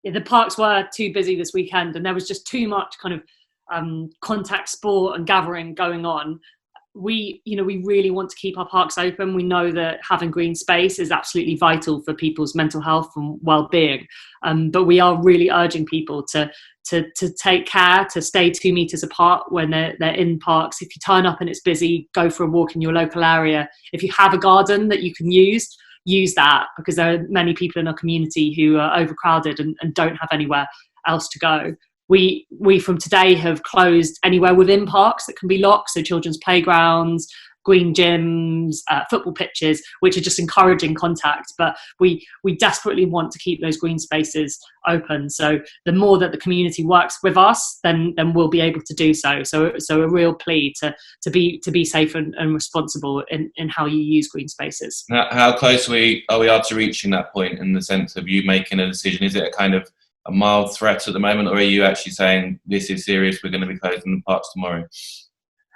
the parks were too busy this weekend, and there was just too much kind of contact sport and gathering going on. We really want to keep our parks open. We know that having green space is absolutely vital for people's mental health and well-being. But we are really urging people to take care, to stay 2 meters apart when they're in parks. If you turn up and it's busy, go for a walk in your local area. If you have a garden that you can use that, because there are many people in our community who are overcrowded and don't have anywhere else to go. We from today have closed anywhere within parks that can be locked, so children's playgrounds, green gyms, football pitches, which are just encouraging contact. But we desperately want to keep those green spaces open. So the more that the community works with us, then we'll be able to do so. So a real plea to be safe and responsible in how you use green spaces. How close are we to reaching that point, in the sense of you making a decision? Is it a kind of a mild threat at the moment, or are you actually saying this is serious, we're going to be closing the parks tomorrow?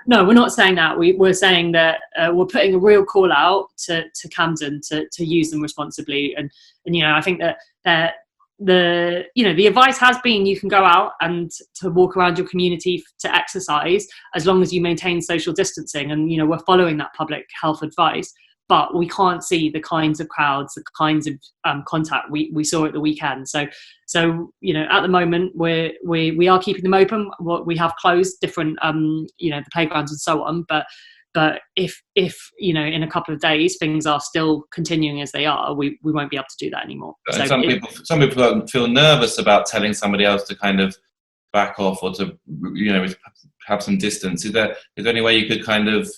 No, we're not saying that. We're saying that we're putting a real call out to Camden to use them responsibly. And I think that the advice has been you can go out and to walk around your community to exercise, as long as you maintain social distancing. And we're following that public health advice. But we can't see the kinds of crowds, the kinds of contact we saw at the weekend. So at the moment we are keeping them open. We have closed different the playgrounds and so on. But if in a couple of days things are still continuing as they are, we won't be able to do that anymore. So some people feel nervous about telling somebody else to kind of back off, or to have some distance. Is there any way you could kind of,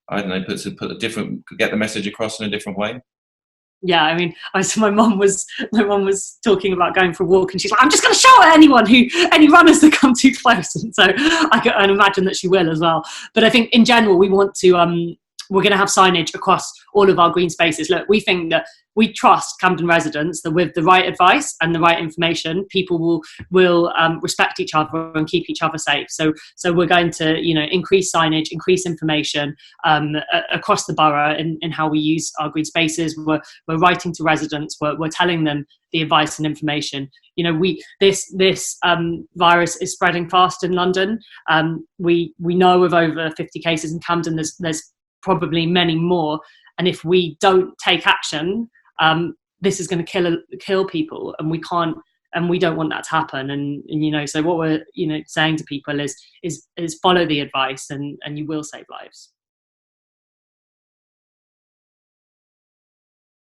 I don't know, get the message across in a different way? Yeah, I mean, my mum was talking about going for a walk, and she's like, I'm just going to shout at any runners that come too close. And so I can imagine that she will as well. But I think in general, we want to, we're going to have signage across all of our green spaces. Look, we think that we trust Camden residents that with the right advice and the right information, people will respect each other and keep each other safe. So we're going to increase signage, increase information across the borough in how we use our green spaces. We're writing to residents. We're telling them the advice and information. This virus is spreading fast in London. We know of over 50 cases in Camden. There's probably many more. And if we don't take action, this is going to kill people, and we can't, and we don't want that to happen. And so what we're saying to people is follow the advice, and you will save lives.